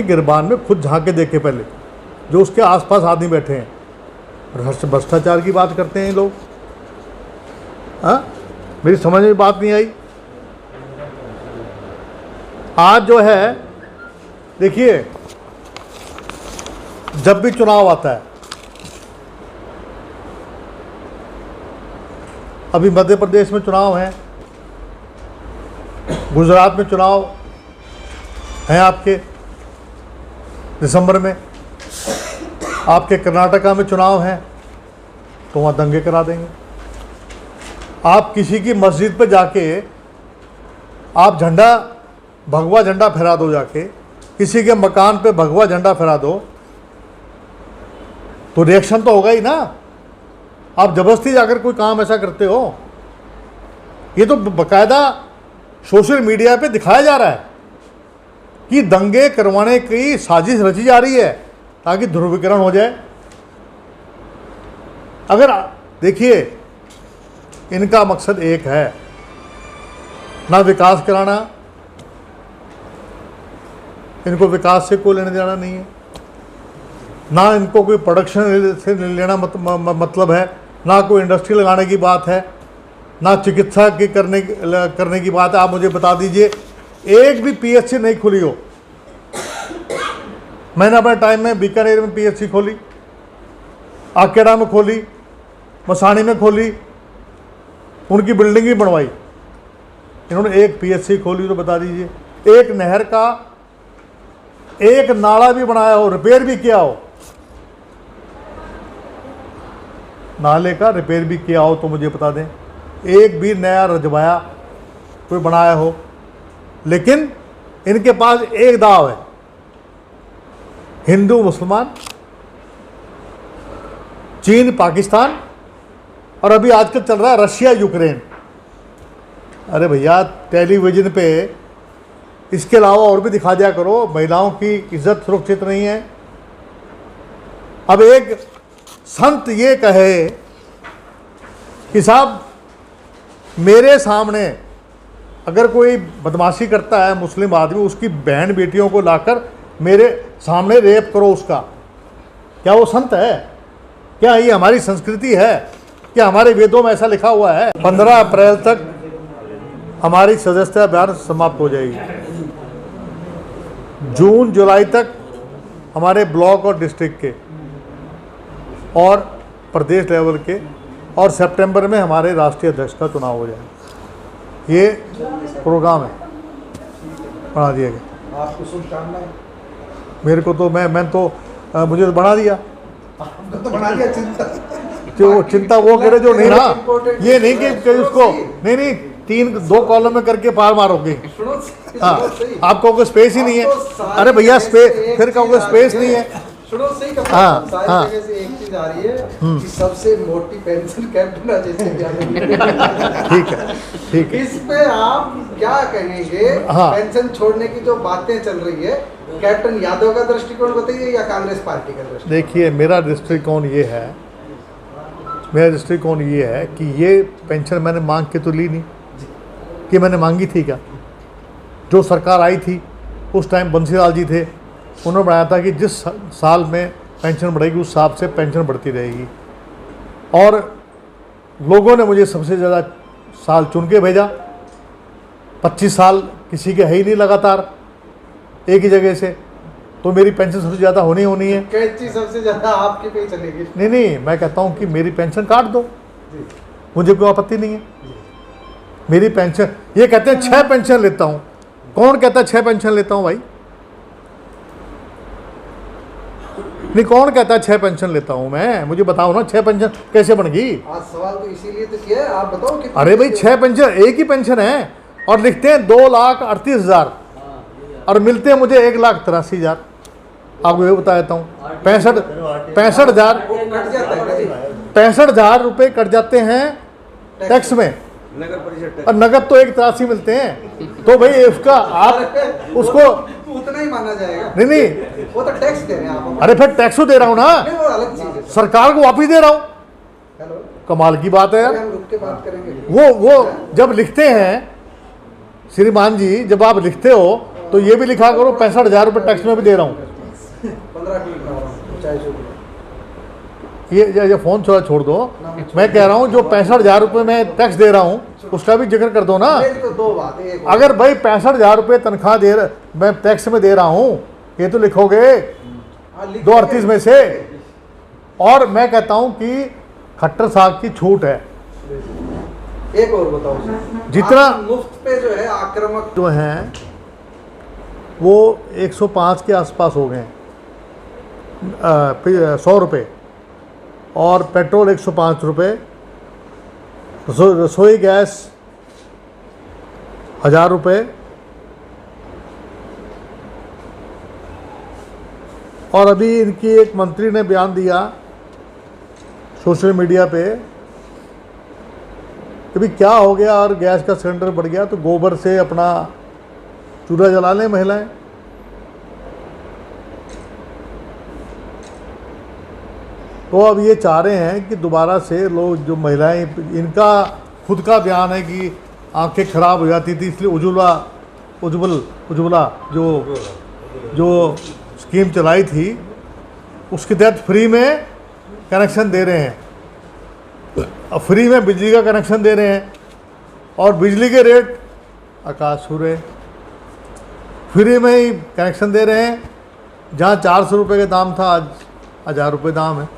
गिरबान में खुद झांक के देखे पहले, जो उसके आसपास आदमी बैठे हैं। भ्रष्टाचार की बात करते हैं ये लोग। हाँ, मेरी समझ में बात नहीं आई। आज जो है देखिए, जब भी चुनाव आता है, अभी मध्य प्रदेश में चुनाव है, गुजरात में चुनाव हैं आपके दिसंबर में, आपके कर्नाटका में चुनाव हैं, तो वहाँ दंगे करा देंगे। आप किसी की मस्जिद पे जाके आप झंडा, भगवा झंडा फहरा दो, जाके किसी के मकान पे भगवा झंडा फहरा दो, तो रिएक्शन तो होगा ही ना। आप जबरदस्ती जाकर कोई काम ऐसा करते हो, ये तो बाकायदा सोशल मीडिया पे दिखाया जा रहा है कि दंगे करवाने की साजिश रची जा रही है ताकि ध्रुवीकरण हो जाए। अगर देखिए, इनका मकसद एक है, ना विकास कराना, इनको विकास से कोई लेना देना नहीं है, ना इनको कोई प्रोडक्शन से लेना मतलब है, ना कोई इंडस्ट्री लगाने की बात है, ना चिकित्सा की करने की बात है। आप मुझे बता दीजिए, एक भी पीएचसी नहीं खुली हो। मैंने अपने टाइम में बीकानेर में पीएचसी खोली, आकेड़ा में खोली, मसाणी में खोली, उनकी बिल्डिंग भी बनवाई। इन्होंने एक पीएचसी खोली तो बता दीजिए, एक नहर का एक नाला भी बनाया हो, रिपेयर भी किया हो, नाले का रिपेयर भी किया हो तो मुझे बता दें, एक भी नया रजवाया कोई बनाया हो। लेकिन इनके पास एक दाव है, हिंदू मुसलमान, चीन पाकिस्तान, और अभी आजकल चल रहा है रशिया यूक्रेन। अरे भैया, टेलीविजन पे इसके अलावा और भी दिखा दिया करो। महिलाओं की इज्जत सुरक्षित नहीं है। अब एक संत ये कहे कि साहब, मेरे सामने अगर कोई बदमाशी करता है मुस्लिम आदमी, उसकी बहन बेटियों को लाकर मेरे सामने रेप करो उसका, क्या वो संत है? क्या ये हमारी संस्कृति है? क्या हमारे वेदों में ऐसा लिखा हुआ है? 15 अप्रैल तक हमारी सदस्यता अभियान समाप्त हो जाएगी। जून जुलाई तक हमारे ब्लॉक और डिस्ट्रिक्ट के और प्रदेश लेवल के, और सितंबर में हमारे राष्ट्रीय अध्यक्ष का चुनाव हो जाएगा। ये प्रोग्राम है, बना दिया गया। आपको शुभकामनाएं। मेरे को तो मैं तो मुझे तो बना दिया, तो बना दिया। चिंता वो करे जो नहीं ना, ये नहीं कि उसको नहीं 2 कॉलम में करके पार मारोगे। हाँ, आप कहोगे स्पेस ही नहीं है। अरे भैया, स्पेस, फिर कहोगे स्पेस नहीं है। सुनो, सही कहा। हाँ, सारी हाँ। जगह से एक चीज आ रही है कि सबसे मोटी पेंशन कैप्टन जैसे ठीक है। इस पे आप क्या कहेंगे? हाँ। पेंशन छोड़ने की जो बातें चल रही है, कैप्टन यादव का दृष्टिकोण बताइए या कांग्रेस पार्टी का दृष्टिकोण? देखिए, मेरा दृष्टिकोण ये है कि ये पेंशन मैंने मांग के तो ली नहीं, कि मैंने मांगी थी क्या? जो सरकार आई थी उस टाइम बंसीलाल जी थे, उन्होंने बनाया था कि जिस साल में पेंशन बढ़ेगी उस हिसाब से पेंशन बढ़ती रहेगी। और लोगों ने मुझे सबसे ज़्यादा साल चुन के भेजा। 25 साल किसी के है ही नहीं लगातार एक ही जगह से, तो मेरी पेंशन सबसे ज़्यादा होनी है। कैची सबसे ज़्यादा आपके पे ही चलेगी? नहीं, मैं कहता हूँ कि मेरी पेंशन काट दो, मुझे कोई आपत्ति नहीं है। मेरी पेंशन, ये कहते हैं 6 पेंशन लेता हूँ। कौन कहता है 6 पेंशन लेता हूँ भाई? नहीं, कौन कहता है 6 पेंशन लेता हूँ मैं? मुझे बताओ ना, 6 पेंशन कैसे बन गई? आज सवाल तो इसीलिए तो किया है, आप बताओ कि। अरे भाई, 6 पेंशन, एक ही पेंशन है, और लिखते हैं 2,38,000 और मिलते हैं मुझे 1,83,000। आपको ये बता देता हूँ, 65,000 रुपये कट जाते हैं टैक्स में, और नगद तो 1,83 मिलते हैं। तो भाई उसका आप उसको उतना ही माना जाएगा? नहीं, वो तो टैक्स दे रहे हैं आप। अरे फिर टैक्स तो दे रहा हूँ ना, नहीं, वो अलग चीज है। सरकार को वापिस दे रहा हूँ। हेलो, कमाल की बात है यार। हम रुक के बात करेंगे। वो जब लिखते हैं श्रीमान जी, जब आप लिखते हो तो ये भी लिखा करो 65,000 रुपये टैक्स में भी दे रहा हूँ। 15 क्लिक ना हो रहा हूँ, 40 रुपये। ये फ़ोन छोड़ दो, मैं कह रहा हूँ जो 65,000 रुपये मैं टैक्स दे रहा हूँ उसका भी जिक्र कर दो ना। मेरी तो दो बात है, एक अगर भाई 65,000 रुपये तनख्वाह मैं टैक्स में दे रहा हूँ, ये तो लिखोगे हाँ, लिख 238 में से। और मैं कहता हूँ कि खट्टर साहब की छूट है। एक और बताओ सर, जितना आप मुफ्त पे जो है आक्रामक जो हैं वो 105 के आसपास हो गए हैं, 100 रुपये, और पेट्रोल 105 रुपये, रसोई गैस 1,000 रुपये, और अभी इनकी एक मंत्री ने बयान दिया सोशल मीडिया पे कि भी क्या हो गया और गैस का सिलेंडर बढ़ गया तो गोबर से अपना चूल्हा जला लें महिलाएं। तो अब ये चाह रहे हैं कि दोबारा से लोग जो महिलाएं, इनका खुद का बयान है कि आंखें खराब हो जाती थी इसलिए उज्ज्वला जो स्कीम चलाई थी उसके तहत फ्री में कनेक्शन दे रहे हैं, अब फ्री में बिजली का कनेक्शन दे रहे हैं, और बिजली के रेट आकाश छू रहे, फ्री में ही कनेक्शन दे रहे हैं। जहाँ 400 रुपये का दाम था आज 1,000 रुपये दाम है।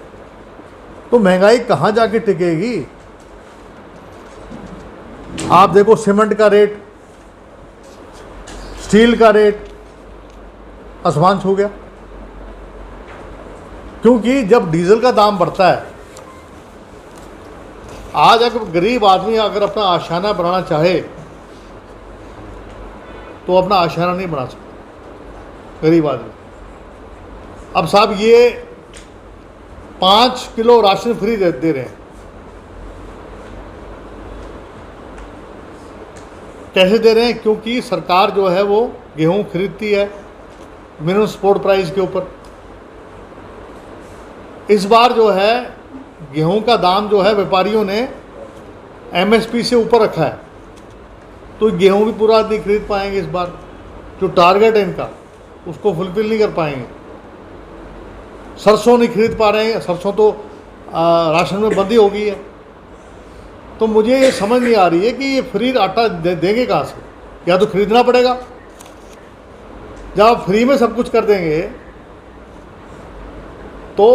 तो महंगाई कहाँ जाके टिकेगी? आप देखो सीमेंट का रेट, स्टील का रेट आसमान छू गया, क्योंकि जब डीजल का दाम बढ़ता है, आज अगर गरीब आदमी अगर अपना आशियाना बनाना चाहे तो अपना आशियाना नहीं बना सकता गरीब आदमी। अब साहब ये 5 किलो राशन फ्री दे रहे हैं, कैसे दे रहे हैं? क्योंकि सरकार जो है वो गेहूं खरीदती है मिनिमम सपोर्ट प्राइस के ऊपर। इस बार जो है गेहूं का दाम जो है व्यापारियों ने एमएसपी से ऊपर रखा है, तो गेहूं भी पूरा नहीं खरीद पाएंगे इस बार। जो टारगेट है इनका उसको फुलफिल नहीं कर पाएंगे। सरसों नहीं खरीद पा रहे हैं, सरसों तो राशन में बंदी हो गई है। तो मुझे ये समझ नहीं आ रही है कि ये फ्री आटा देंगे कहाँ से, या तो खरीदना पड़ेगा। जब आप फ्री में सब कुछ कर देंगे तो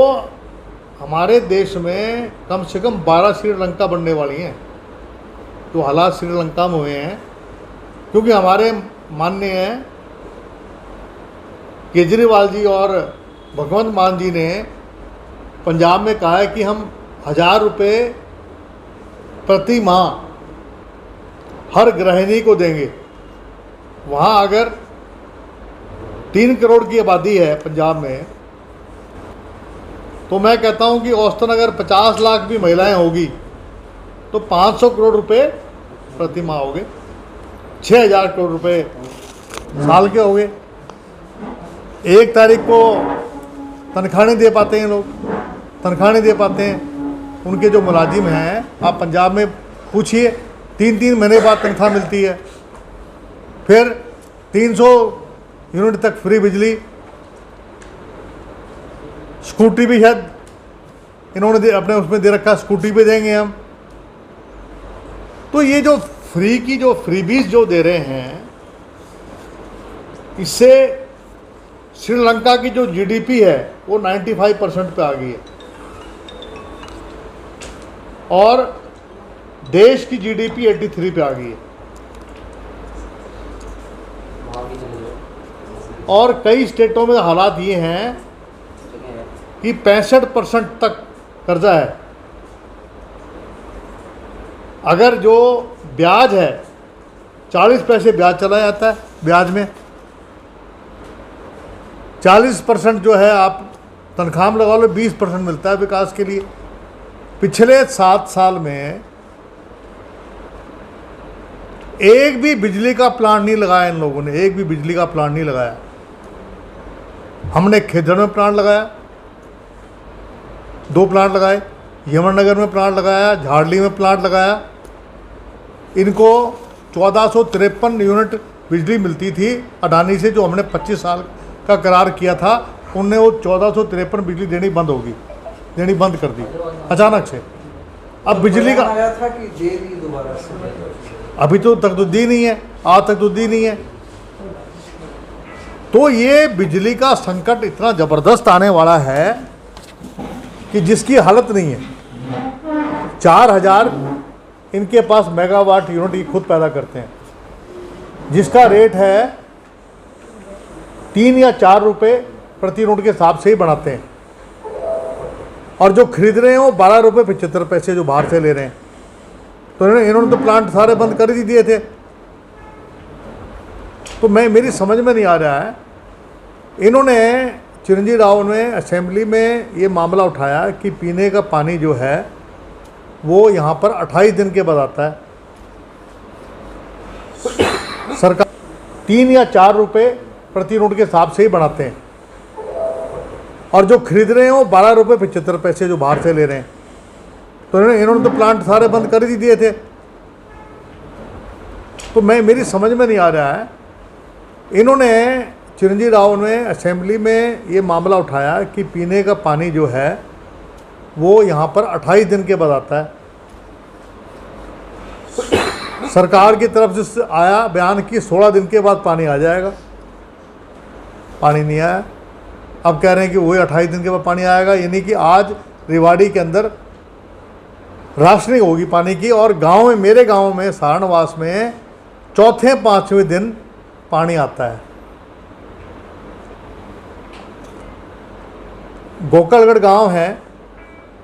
हमारे देश में कम से कम 12 श्रीलंका बनने वाली हैं। जो हालात श्रीलंका में हुए हैं, क्योंकि हमारे माननीय केजरीवाल जी और भगवंत मान जी ने पंजाब में कहा है कि हम 1,000 रुपये प्रति माह हर गृहिणी को देंगे। वहाँ अगर 3 करोड़ की आबादी है पंजाब में, तो मैं कहता हूँ कि औसतन अगर 50 लाख भी महिलाएं होगी तो 500 करोड़ रुपए प्रति माह हो गए, 6,000 करोड़ रुपए साल के हो गए। 1 तारीख को तनख्वाह नहीं दे पाते हैं लोग, तनख्वाह नहीं दे पाते हैं। उनके जो मुलाजिम हैं, आप पंजाब में पूछिए, 3-3 महीने बाद तनख्वाह मिलती है। फिर 300 यूनिट तक फ्री बिजली, स्कूटी भी शायद इन्होंने अपने उसमें दे रखा, स्कूटी पे देंगे हम। तो ये जो फ्री की जो फ्रीबीज जो दे रहे हैं, इससे श्रीलंका की जो जीडीपी है वो 95% पे आ गई है, और देश की जीडीपी 83 पे आ गई है। और कई स्टेटों में हालात ये हैं कि 65% तक कर्जा है। अगर जो ब्याज है 40 पैसे ब्याज चला जाता है, ब्याज में 40% जो है आप तनख्वाह में लगा लो, 20% मिलता है विकास के लिए। पिछले 7 साल में एक भी बिजली का प्लांट नहीं लगाया इन लोगों ने, एक भी बिजली का प्लांट नहीं लगाया। हमने खेजड़ में प्लांट लगाया, 2 प्लांट लगाए, यमुनानगर में प्लांट लगाया, झाड़ली में प्लांट लगाया। इनको 1453 यूनिट बिजली मिलती थी अडानी से, जो हमने 25 साल का करार किया था, उनने वो 1453 बिजली देनी बंद कर दी अचानक से। अब बिजली का आया था कि दे दी दोबारा से, अभी तो तक तो दी नहीं है, आज तक तो दी नहीं है। तो ये बिजली का संकट इतना ज़बरदस्त आने वाला है कि जिसकी हालत नहीं है। 4000 इनके पास मेगावाट यूनिट ये खुद पैदा करते हैं, जिसका रेट है 3 या 4 रुपये प्रति यूनिट के हिसाब से ही बनाते हैं, और जो खरीद रहे हैं वो 12 रुपये 75 पैसे जो बाहर से ले रहे हैं। तो इन्होंने तो प्लांट सारे बंद कर ही दिए थे। तो मेरी समझ में नहीं आ रहा है, इन्होंने चिरंजीवी राव ने असेंबली में ये मामला उठाया कि पीने का पानी जो है वो यहाँ पर 28 दिन के बाद आता है। सरकार 3 या 4 रुपये प्रति यूनिट के हिसाब से ही बनाते हैं, और जो खरीद रहे हैं वो 12 रुपये 75 पैसे जो बाहर से ले रहे हैं। तो इन्होंने तो प्लांट सारे बंद कर ही दिए थे। तो मेरी समझ में नहीं आ रहा है, इन्होंने चिरंजीवी राव ने असेंबली में ये मामला उठाया कि पीने का पानी जो है वो यहाँ पर 28 दिन के बाद आता है। सरकार की तरफ से आया बयान कि 16 दिन के बाद पानी आ जाएगा, पानी नहीं आया। अब कह रहे हैं कि वही 28 दिन के बाद पानी आएगा, यानी कि आज रेवाड़ी के अंदर राशनिंग होगी पानी की, और गांव में, मेरे गांव में सारणवास में चौथे 5वें दिन पानी आता है। गोकलगढ़ गांव है,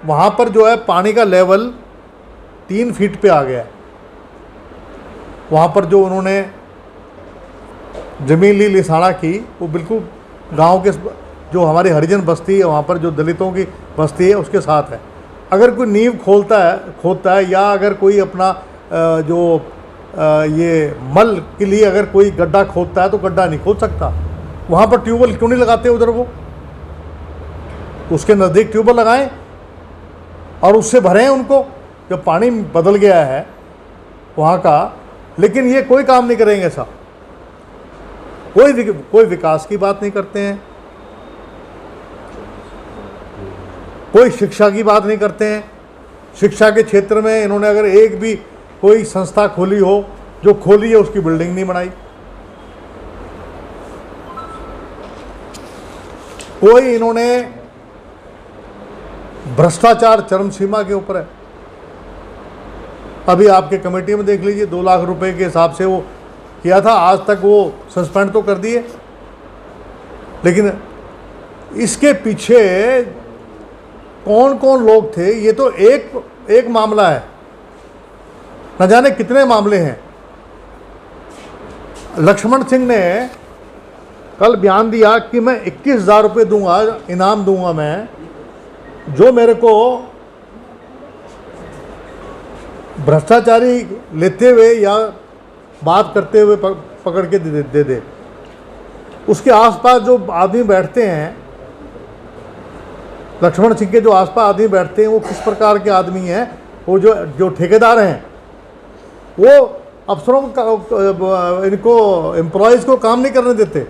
वहाँ पर जो है पानी का लेवल 3 फीट पे आ गया है। वहाँ पर जो उन्होंने ज़मीन ली लिसाना की, वो बिल्कुल गांव के जो हमारी हरिजन बस्ती है, वहाँ पर जो दलितों की बस्ती है उसके साथ है। अगर कोई नींव खोदता है या अगर कोई अपना ये मल के लिए अगर कोई गड्ढा खोदता है तो गड्ढा नहीं खोद सकता। वहाँ पर ट्यूबवेल क्यों नहीं लगाते उधर? वो उसके नज़दीक ट्यूबवेल लगाएं और उससे भरें उनको, जब पानी बदल गया है वहाँ का। लेकिन ये कोई काम नहीं करेंगे ऐसा, कोई विकास की बात नहीं करते हैं, कोई शिक्षा की बात नहीं करते हैं। शिक्षा के क्षेत्र में इन्होंने अगर एक भी कोई संस्था खोली हो, जो खोली है उसकी बिल्डिंग नहीं बनाई। कोई इन्होंने भ्रष्टाचार चरम सीमा के ऊपर है। अभी आपके कमेटी में देख लीजिए, 2 लाख रुपए के हिसाब से वो किया था, आज तक वो सस्पेंड तो कर दिए। लेकिन इसके पीछे कौन कौन लोग थे, ये तो एक मामला है, न जाने कितने मामले हैं। लक्ष्मण सिंह ने कल बयान दिया कि मैं 21,000 रुपये दूंगा, इनाम दूंगा मैं, जो मेरे को भ्रष्टाचारी लेते हुए या बात करते हुए पकड़ के दे दे। उसके आसपास जो आदमी बैठते हैं, लक्ष्मण सिंह के जो आसपास आदमी बैठते हैं, वो किस प्रकार के आदमी हैं? वो जो ठेकेदार हैं, वो अफसरों को, इनको एम्प्लॉयज़ को काम नहीं करने देते।